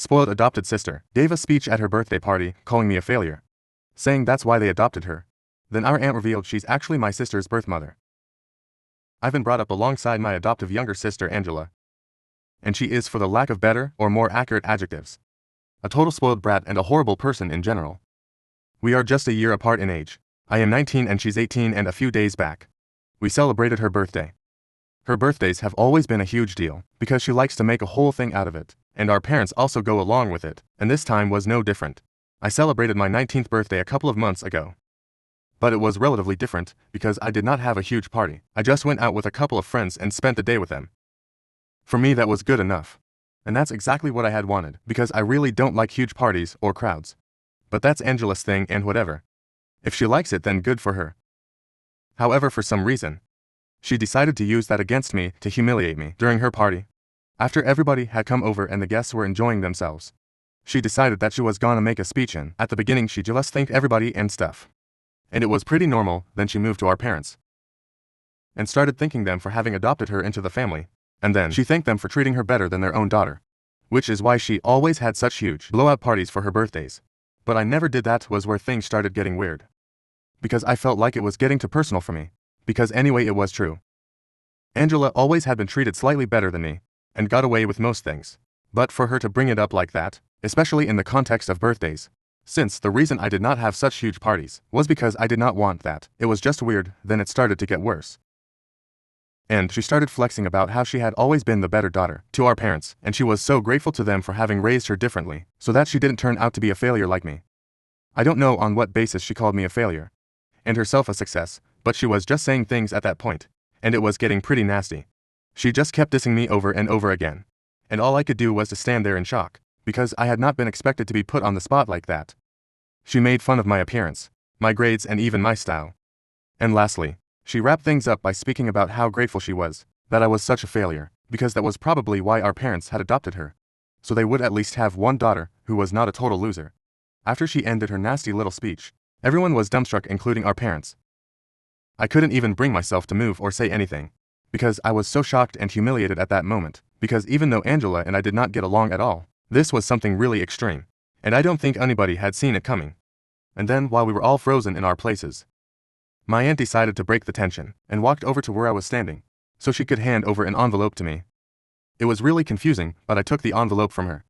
spoiled adopted sister, gave a speech at her birthday party, calling me a failure, saying that's why they adopted her. Then our aunt revealed she's actually my sister's birth mother. I've been brought up alongside my adoptive younger sister Angela, and she is, for the lack of better or more accurate adjectives, a total spoiled brat and a horrible person in general. We are just a year apart in age. I am 19 and she's 18, and a few days back, we celebrated her birthday. Her birthdays have always been a huge deal, because she likes to make a whole thing out of it, and our parents also go along with it, and this time was no different. I celebrated my 19th birthday a couple of months ago. But it was relatively different, because I did not have a huge party. I just went out with a couple of friends and spent the day with them. For me, that was good enough. And that's exactly what I had wanted, because I really don't like huge parties or crowds. But that's Angela's thing, and whatever. If she likes it, then good for her. However, for some reason, she decided to use that against me to humiliate me during her party. After everybody had come over and the guests were enjoying themselves, she decided that she was gonna make a speech, and at the beginning she just thanked everybody and stuff. And it was pretty normal. Then she moved to our parents and started thanking them for having adopted her into the family, and then she thanked them for treating her better than their own daughter, which is why she always had such huge blowout parties for her birthdays. But I never did. That was where things started getting weird, because I felt like it was getting too personal for me. Because anyway, it was true. Angela always had been treated slightly better than me, and got away with most things. But for her to bring it up like that, especially in the context of birthdays, since the reason I did not have such huge parties was because I did not want that, it was just weird. Then it started to get worse. And she started flexing about how she had always been the better daughter to our parents, and she was so grateful to them for having raised her differently, so that she didn't turn out to be a failure like me. I don't know on what basis she called me a failure, and herself a success, but she was just saying things at that point, and it was getting pretty nasty. She just kept dissing me over and over again, and all I could do was to stand there in shock, because I had not been expected to be put on the spot like that. She made fun of my appearance, my grades, and even my style. And lastly, she wrapped things up by speaking about how grateful she was that I was such a failure, because that was probably why our parents had adopted her, so they would at least have one daughter who was not a total loser. After she ended her nasty little speech, everyone was dumbstruck, including our parents. I couldn't even bring myself to move or say anything, because I was so shocked and humiliated at that moment, because even though Angela and I did not get along at all, this was something really extreme, and I don't think anybody had seen it coming. And then, while we were all frozen in our places, my aunt decided to break the tension and walked over to where I was standing, so she could hand over an envelope to me. It was really confusing, but I took the envelope from her,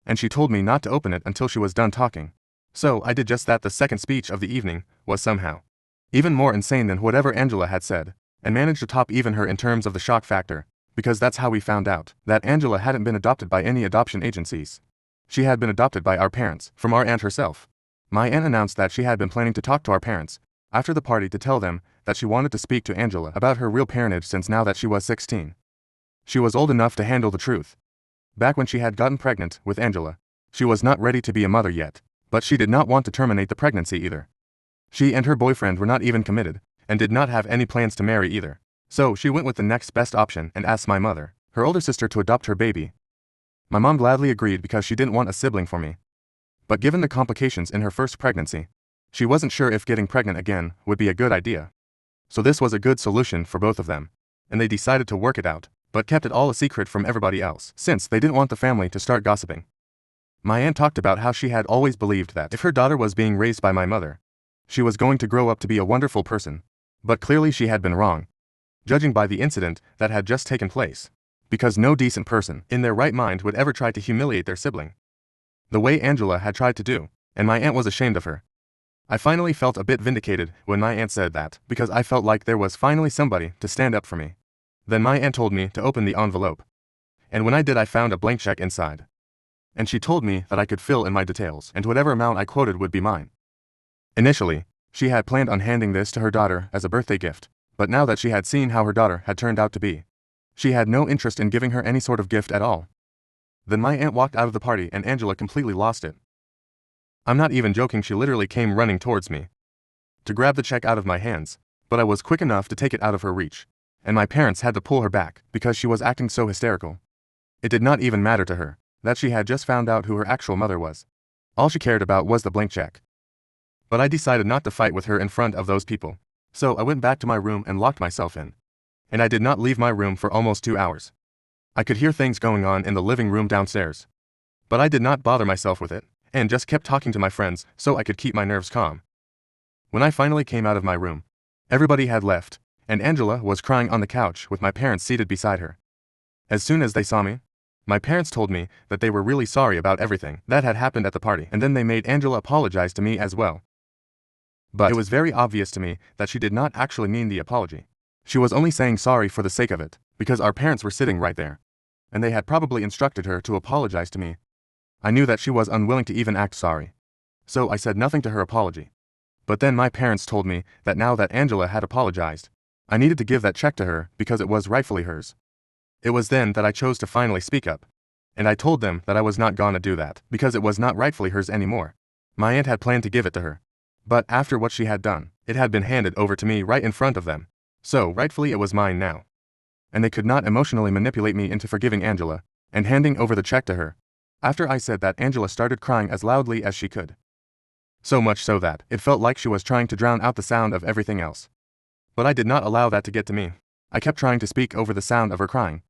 and she told me not to open it until she was done talking. So I did just that. The second speech of the evening was somehow even more insane than whatever Angela had said, and managed to top even her in terms of the shock factor, because that's how we found out that Angela hadn't been adopted by any adoption agencies. She had been adopted by our parents, from our aunt herself. My aunt announced that she had been planning to talk to our parents after the party to tell them that she wanted to speak to Angela about her real parentage, since now that she was 16, she was old enough to handle the truth. Back when she had gotten pregnant with Angela, she was not ready to be a mother yet, but she did not want to terminate the pregnancy either. She and her boyfriend were not even committed, and did not have any plans to marry either. So she went with the next best option and asked my mother, her older sister, to adopt her baby. My mom gladly agreed because she didn't want a sibling for me. But given the complications in her first pregnancy, she wasn't sure if getting pregnant again would be a good idea. So this was a good solution for both of them, and they decided to work it out, but kept it all a secret from everybody else, since they didn't want the family to start gossiping. My aunt talked about how she had always believed that if her daughter was being raised by my mother, she was going to grow up to be a wonderful person. But clearly she had been wrong, judging by the incident that had just taken place, because no decent person in their right mind would ever try to humiliate their sibling the way Angela had tried to do, and my aunt was ashamed of her. I finally felt a bit vindicated when my aunt said that, because I felt like there was finally somebody to stand up for me. Then my aunt told me to open the envelope, and when I did, I found a blank check inside. And she told me that I could fill in my details, and whatever amount I quoted would be mine. Initially, she had planned on handing this to her daughter as a birthday gift, but now that she had seen how her daughter had turned out to be, she had no interest in giving her any sort of gift at all. Then my aunt walked out of the party and Angela completely lost it. I'm not even joking, she literally came running towards me to grab the check out of my hands, but I was quick enough to take it out of her reach, and my parents had to pull her back because she was acting so hysterical. It did not even matter to her that she had just found out who her actual mother was. All she cared about was the blank check. But I decided not to fight with her in front of those people, so I went back to my room and locked myself in. And I did not leave my room for almost 2 hours. I could hear things going on in the living room downstairs. But I did not bother myself with it, and just kept talking to my friends so I could keep my nerves calm. When I finally came out of my room, everybody had left, and Angela was crying on the couch with my parents seated beside her. As soon as they saw me, my parents told me that they were really sorry about everything that had happened at the party, and then they made Angela apologize to me as well. But it was very obvious to me that she did not actually mean the apology. She was only saying sorry for the sake of it, because our parents were sitting right there, and they had probably instructed her to apologize to me. I knew that she was unwilling to even act sorry, so I said nothing to her apology. But then my parents told me that now that Angela had apologized, I needed to give that check to her because it was rightfully hers. It was then that I chose to finally speak up, and I told them that I was not gonna do that because it was not rightfully hers anymore. My aunt had planned to give it to her, but after what she had done, it had been handed over to me right in front of them, so rightfully it was mine now. And they could not emotionally manipulate me into forgiving Angela and handing over the check to her. After I said that, Angela started crying as loudly as she could. So much so that it felt like she was trying to drown out the sound of everything else. But I did not allow that to get to me. I kept trying to speak over the sound of her crying.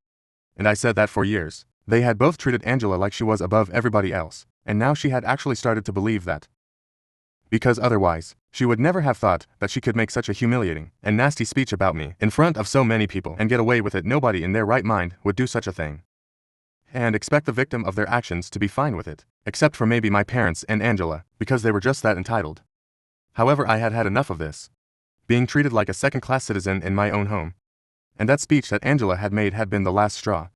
And I said that for years, they had both treated Angela like she was above everybody else, and now she had actually started to believe that. Because otherwise, she would never have thought that she could make such a humiliating and nasty speech about me in front of so many people and get away with it. Nobody in their right mind would do such a thing and expect the victim of their actions to be fine with it, except for maybe my parents and Angela, because they were just that entitled. However, I had had enough of this, being treated like a second-class citizen in my own home. And that speech that Angela had made had been the last straw.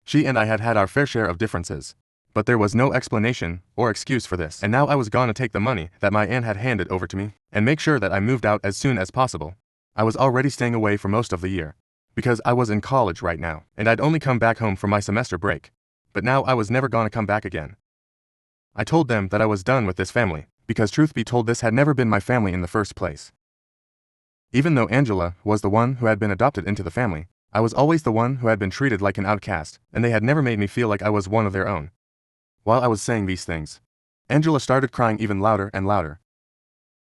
She and I had had our fair share of differences, but there was no explanation or excuse for this, and now I was gonna take the money that my aunt had handed over to me and make sure that I moved out as soon as possible. I was already staying away for most of the year, because I was in college right now, and I'd only come back home for my semester break, but now I was never gonna come back again. I told them that I was done with this family, because truth be told, this had never been my family in the first place. Even though Angela was the one who had been adopted into the family, I was always the one who had been treated like an outcast, and they had never made me feel like I was one of their own. While I was saying these things, Angela started crying even louder and louder.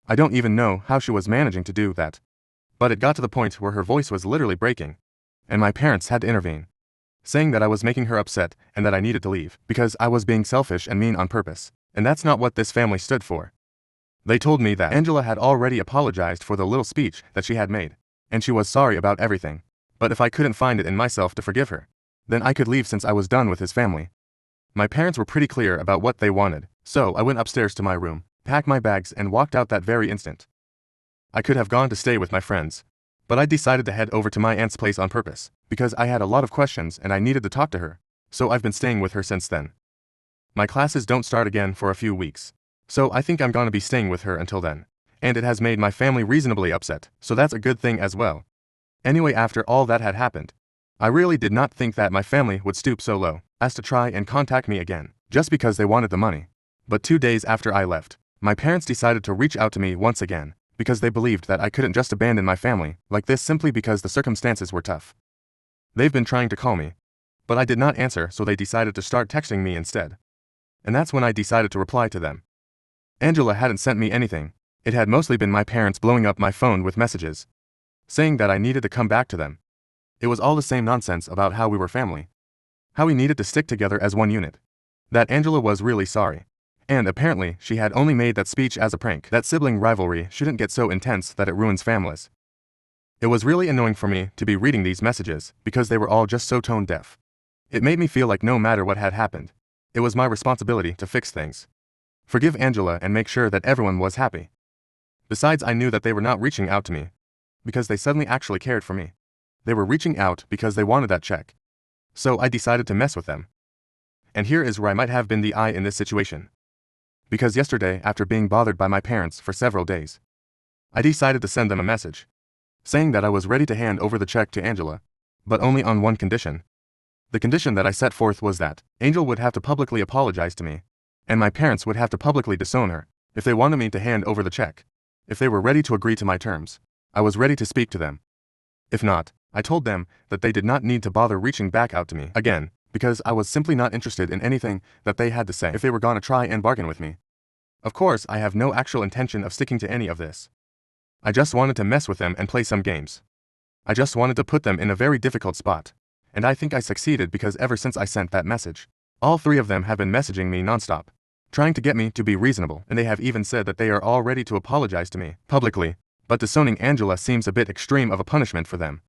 I don't even know how she was managing to do that, but it got to the point where her voice was literally breaking, and my parents had to intervene, saying that I was making her upset and that I needed to leave because I was being selfish and mean on purpose, and that's not what this family stood for. They told me that Angela had already apologized for the little speech that she had made, and she was sorry about everything, but if I couldn't find it in myself to forgive her, then I could leave since I was done with his family. My parents were pretty clear about what they wanted, so I went upstairs to my room, packed my bags, and walked out that very instant. I could have gone to stay with my friends, but I decided to head over to my aunt's place on purpose, because I had a lot of questions and I needed to talk to her, so I've been staying with her since then. My classes don't start again for a few weeks, so I think I'm gonna be staying with her until then, and it has made my family reasonably upset, so that's a good thing as well. Anyway, after all that had happened, I really did not think that my family would stoop so low as to try and contact me again, just because they wanted the money. But 2 days after I left, my parents decided to reach out to me once again, because they believed that I couldn't just abandon my family like this simply because the circumstances were tough. They've been trying to call me, but I did not answer, so they decided to start texting me instead. And that's when I decided to reply to them. Angela hadn't sent me anything. It had mostly been my parents blowing up my phone with messages, saying that I needed to come back to them. It was all the same nonsense about how we were family, how we needed to stick together as one unit, that Angela was really sorry, and apparently she had only made that speech as a prank, that sibling rivalry shouldn't get so intense that it ruins families. It was really annoying for me to be reading these messages because they were all just so tone deaf. It made me feel like no matter what had happened, it was my responsibility to fix things, forgive Angela, and make sure that everyone was happy. Besides, I knew that they were not reaching out to me because they suddenly actually cared for me. They were reaching out because they wanted that check. So I decided to mess with them. And here is where I might have been the I in this situation. Because yesterday, after being bothered by my parents for several days, I decided to send them a message, saying that I was ready to hand over the check to Angela, but only on one condition. The condition that I set forth was that Angel would have to publicly apologize to me, and my parents would have to publicly disown her if they wanted me to hand over the check. If they were ready to agree to my terms, I was ready to speak to them. If not, I told them that they did not need to bother reaching back out to me again, because I was simply not interested in anything that they had to say if they were gonna try and bargain with me. Of course, I have no actual intention of sticking to any of this. I just wanted to mess with them and play some games. I just wanted to put them in a very difficult spot, and I think I succeeded because ever since I sent that message, All three of them have been messaging me nonstop, trying to get me to be reasonable, and they have even said that they are all ready to apologize to me, publicly, but disowning Angela seems a bit extreme of a punishment for them.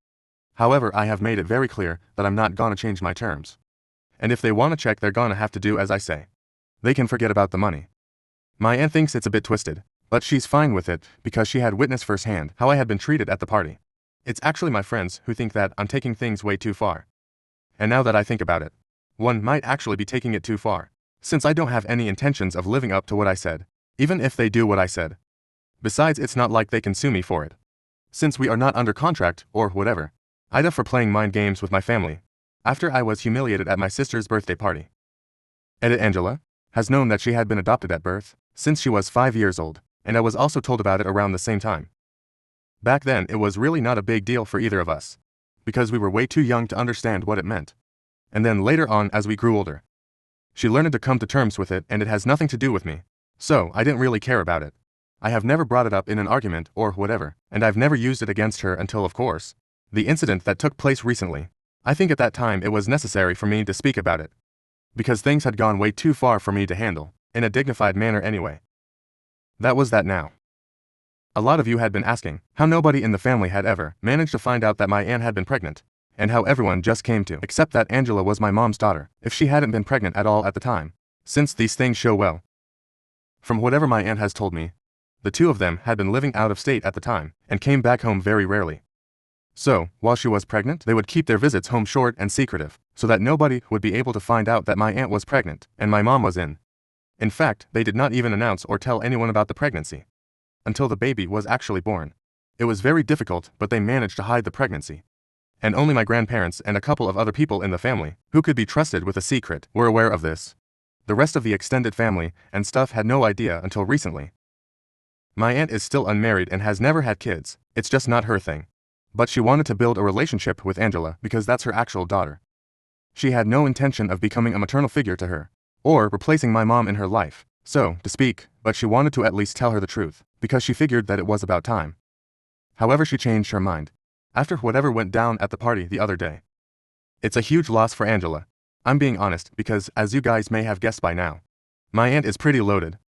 However, I have made it very clear that I'm not gonna change my terms. And if they wanna check, they're gonna have to do as I say. They can forget about the money. My aunt thinks it's a bit twisted, but she's fine with it because she had witnessed firsthand how I had been treated at the party. It's actually my friends who think that I'm taking things way too far. And now that I think about it, one might actually be taking it too far, since I don't have any intentions of living up to what I said, even if they do what I said. Besides, it's not like they can sue me for it, since we are not under contract or whatever. Ida for playing mind games with my family, after I was humiliated at my sister's birthday party. Edit Angela has known that she had been adopted at birth, since she was 5 years old, and I was also told about it around the same time. Back then, it was really not a big deal for either of us, because we were way too young to understand what it meant. And then later on, as we grew older, she learned to come to terms with it, and it has nothing to do with me, so I didn't really care about it. I have never brought it up in an argument or whatever, and I've never used it against her until, of course, the incident that took place recently. I think at that time it was necessary for me to speak about it, because things had gone way too far for me to handle, in a dignified manner anyway. That was that now. A lot of you had been asking how nobody in the family had ever managed to find out that my aunt had been pregnant, and how everyone just came to accept that Angela was my mom's daughter if she hadn't been pregnant at all at the time, since these things show well. From whatever my aunt has told me, the two of them had been living out of state at the time, and came back home very rarely. So, while she was pregnant, they would keep their visits home short and secretive, so that nobody would be able to find out that my aunt was pregnant, and my mom was in. In fact, they did not even announce or tell anyone about the pregnancy, until the baby was actually born. It was very difficult, but they managed to hide the pregnancy. And only my grandparents and a couple of other people in the family, who could be trusted with a secret, were aware of this. The rest of the extended family and stuff had no idea until recently. My aunt is still unmarried and has never had kids, it's just not her thing. But she wanted to build a relationship with Angela because that's her actual daughter. She had no intention of becoming a maternal figure to her, or replacing my mom in her life, so to speak, but she wanted to at least tell her the truth, because she figured that it was about time. However, she changed her mind after whatever went down at the party the other day. It's a huge loss for Angela. I'm being honest because, as you guys may have guessed by now, my aunt is pretty loaded.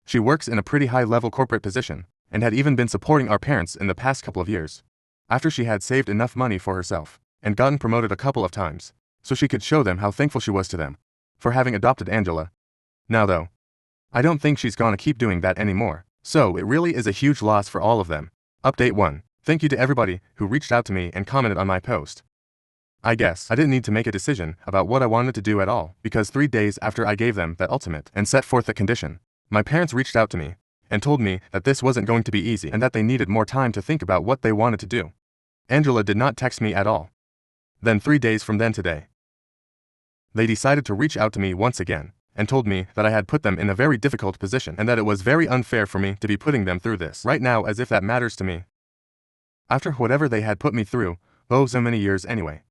She works in a pretty high-level corporate position, and had even been supporting our parents in the past couple of years, after she had saved enough money for herself, and gotten promoted a couple of times, so she could show them how thankful she was to them for having adopted Angela. Now though, I don't think she's gonna keep doing that anymore, so it really is a huge loss for all of them. Update 1. Thank you to everybody who reached out to me and commented on my post. I guess I didn't need to make a decision about what I wanted to do at all, because 3 days after I gave them that ultimate and set forth the condition, my parents reached out to me and told me that this wasn't going to be easy and that they needed more time to think about what they wanted to do. Angela did not text me at all. Then 3 days from then today, they decided to reach out to me once again and told me that I had put them in a very difficult position and that it was very unfair for me to be putting them through this right now, as if that matters to me. After whatever they had put me through, so many years anyway.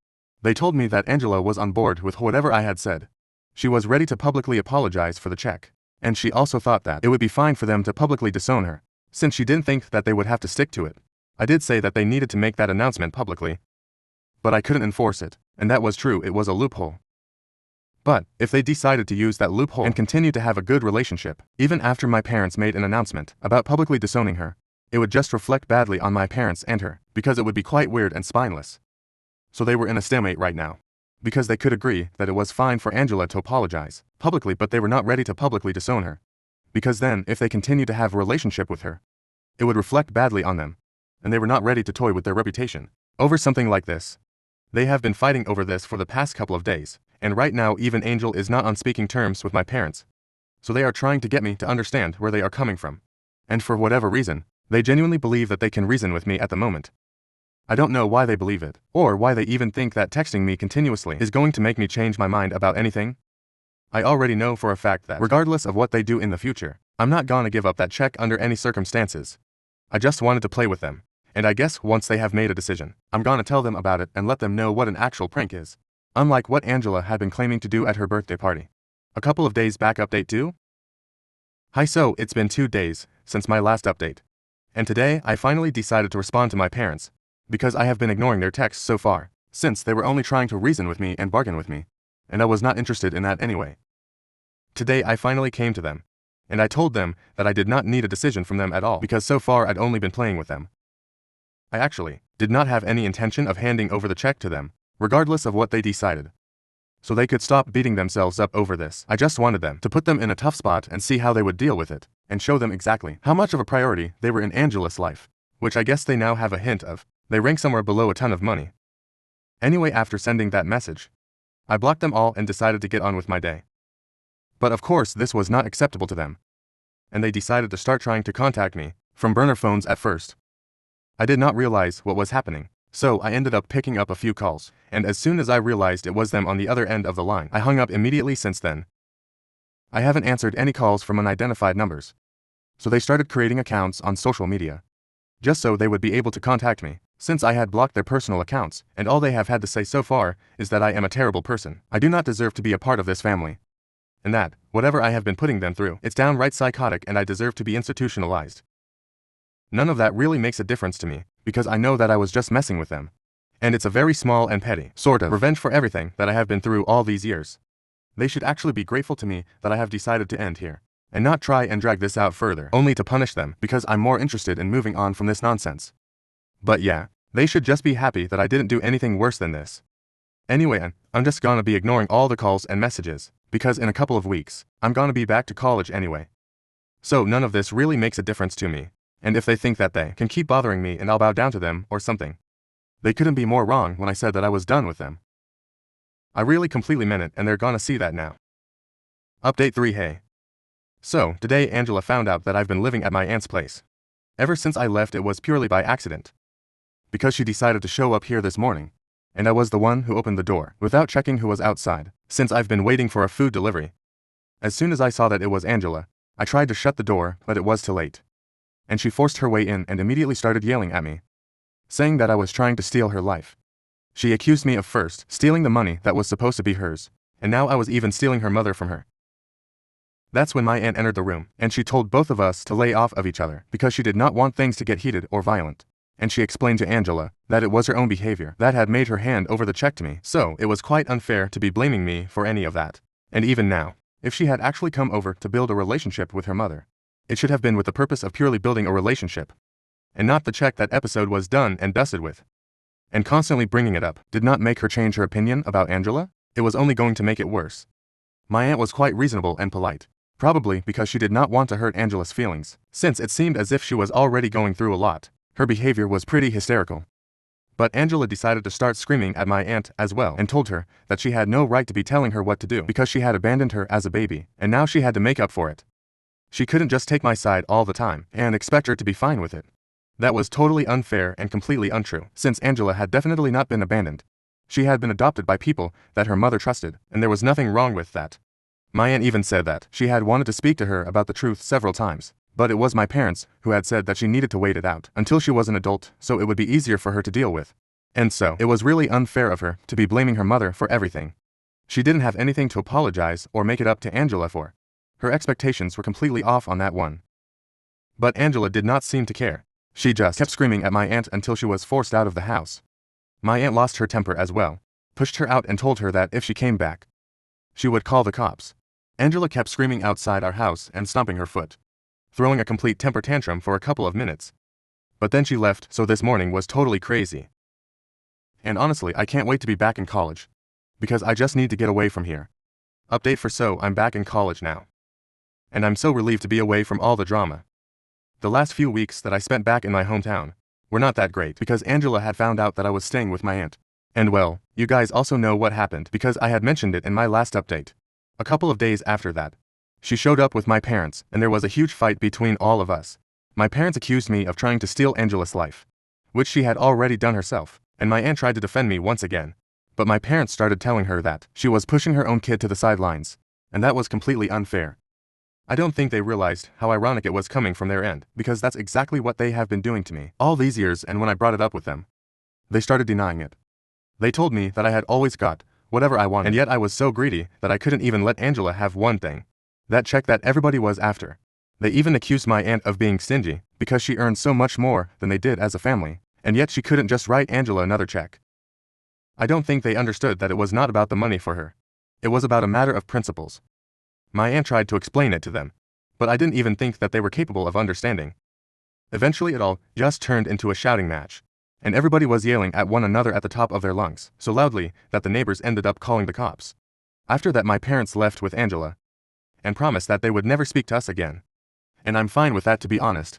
They told me that Angela was on board with whatever I had said. She was ready to publicly apologize for the check, and she also thought that it would be fine for them to publicly disown her, since she didn't think that they would have to stick to it. I did say that they needed to make that announcement publicly, but I couldn't enforce it, and that was true, it was a loophole. But if they decided to use that loophole and continue to have a good relationship, even after my parents made an announcement about publicly disowning her, it would just reflect badly on my parents and her, because it would be quite weird and spineless. So they were in a stalemate right now, because they could agree that it was fine for Angela to apologize publicly, but they were not ready to publicly disown her, because then if they continued to have a relationship with her, it would reflect badly on them, and they were not ready to toy with their reputation over something like this. They have been fighting over this for the past couple of days, and right now even Angel is not on speaking terms with my parents. So they are trying to get me to understand where they are coming from. And for whatever reason, they genuinely believe that they can reason with me at the moment. I don't know why they believe it, or why they even think that texting me continuously is going to make me change my mind about anything. I already know for a fact that, regardless of what they do in the future, I'm not gonna give up that check under any circumstances. I just wanted to play with them, and I guess once they have made a decision, I'm gonna tell them about it and let them know what an actual prank is. Unlike what Angela had been claiming to do at her birthday party. A couple of days back. Update 2? Hi, so it's been 2 days since my last update. And today I finally decided to respond to my parents, because I have been ignoring their texts so far, since they were only trying to reason with me and bargain with me. and I was not interested in that anyway. Today I finally came to them, and I told them that I did not need a decision from them at all because so far I'd only been playing with them. I actually did not have any intention of handing over the check to them, regardless of what they decided. So they could stop beating themselves up over this. I just wanted them to put them in a tough spot and see how they would deal with it, and show them exactly how much of a priority they were in Angela's life, which I guess they now have a hint of. They rank somewhere below a ton of money. Anyway, after sending that message, I blocked them all and decided to get on with my day. But of course this was not acceptable to them, and they decided to start trying to contact me from burner phones at first. I did not realize what was happening, so I ended up picking up a few calls, and as soon as I realized it was them on the other end of the line, I hung up immediately. Since then, I haven't answered any calls from unidentified numbers. So they started creating accounts on social media, just so they would be able to contact me, since I had blocked their personal accounts, and all they have had to say so far is that I am a terrible person. I do not deserve to be a part of this family, and that, whatever I have been putting them through, it's downright psychotic and I deserve to be institutionalized. None of that really makes a difference to me, because I know that I was just messing with them. And it's a very small and petty sort of revenge for everything that I have been through all these years. They should actually be grateful to me that I have decided to end here, and not try and drag this out further, only to punish them because I'm more interested in moving on from this nonsense. But yeah, they should just be happy that I didn't do anything worse than this. Anyway, I'm just gonna be ignoring all the calls and messages, because in a couple of weeks, I'm gonna be back to college anyway. So none of this really makes a difference to me. And if they think that they can keep bothering me and I'll bow down to them or something, they couldn't be more wrong when I said that I was done with them. I really completely meant it, and they're gonna see that now. Update 3. Hey. So, today Angela found out that I've been living at my aunt's place. Ever since I left, it was purely by accident, because she decided to show up here this morning, and I was the one who opened the door without checking who was outside, since I've been waiting for a food delivery. As soon as I saw that it was Angela, I tried to shut the door, but it was too late, and she forced her way in and immediately started yelling at me, saying that I was trying to steal her life. She accused me of first stealing the money that was supposed to be hers, and now I was even stealing her mother from her. That's when my aunt entered the room, and she told both of us to lay off of each other because she did not want things to get heated or violent. And she explained to Angela that it was her own behavior that had made her hand over the check to me, so it was quite unfair to be blaming me for any of that. And even now, if she had actually come over to build a relationship with her mother, it should have been with the purpose of purely building a relationship, and not the check that episode was done and dusted with. And constantly bringing it up did not make her change her opinion about Angela, it was only going to make it worse. My aunt was quite reasonable and polite, probably because she did not want to hurt Angela's feelings, since it seemed as if she was already going through a lot. Her behavior was pretty hysterical. But Angela decided to start screaming at my aunt as well and told her that she had no right to be telling her what to do because she had abandoned her as a baby, and now she had to make up for it. She couldn't just take my side all the time and expect her to be fine with it. That was totally unfair and completely untrue, since Angela had definitely not been abandoned. She had been adopted by people that her mother trusted, and there was nothing wrong with that. My aunt even said that she had wanted to speak to her about the truth several times, but it was my parents who had said that she needed to wait it out until she was an adult so it would be easier for her to deal with. And so, it was really unfair of her to be blaming her mother for everything. She didn't have anything to apologize or make it up to Angela for. Her expectations were completely off on that one. But Angela did not seem to care. She just kept screaming at my aunt until she was forced out of the house. My aunt lost her temper as well, pushed her out and told her that if she came back, she would call the cops. Angela kept screaming outside our house and stomping her foot, throwing a complete temper tantrum for a couple of minutes. But then she left, so this morning was totally crazy. And honestly, I can't wait to be back in college, because I just need to get away from here. Update for so I'm back in college now, and I'm so relieved to be away from all the drama. The last few weeks that I spent back in my hometown were not that great because Angela had found out that I was staying with my aunt. And well, you guys also know what happened because I had mentioned it in my last update. A couple of days after that, she showed up with my parents and there was a huge fight between all of us. My parents accused me of trying to steal Angela's life, which she had already done herself, and my aunt tried to defend me once again. But my parents started telling her that she was pushing her own kid to the sidelines, and that was completely unfair. I don't think they realized how ironic it was coming from their end, because that's exactly what they have been doing to me all these years, and when I brought it up with them, they started denying it. They told me that I had always got whatever I wanted, and yet I was so greedy that I couldn't even let Angela have one thing. That check that everybody was after. They even accused my aunt of being stingy, because she earned so much more than they did as a family, and yet she couldn't just write Angela another check. I don't think they understood that it was not about the money for her. It was about a matter of principles. My aunt tried to explain it to them, but I didn't even think that they were capable of understanding. Eventually it all just turned into a shouting match, and everybody was yelling at one another at the top of their lungs, so loudly that the neighbors ended up calling the cops. After that my parents left with Angela, and promised that they would never speak to us again. And I'm fine with that, to be honest.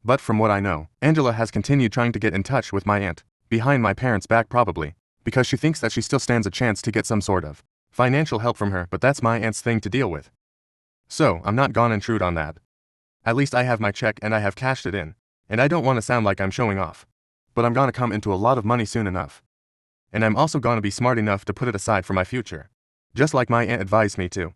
But from what I know, Angela has continued trying to get in touch with my aunt, behind my parents' back probably, because she thinks that she still stands a chance to get some sort of financial help from her, but that's my aunt's thing to deal with. So, I'm not gonna intrude on that. At least I have my check and I have cashed it in, and I don't want to sound like I'm showing off. But I'm gonna come into a lot of money soon enough. And I'm also gonna be smart enough to put it aside for my future. Just like my aunt advised me to.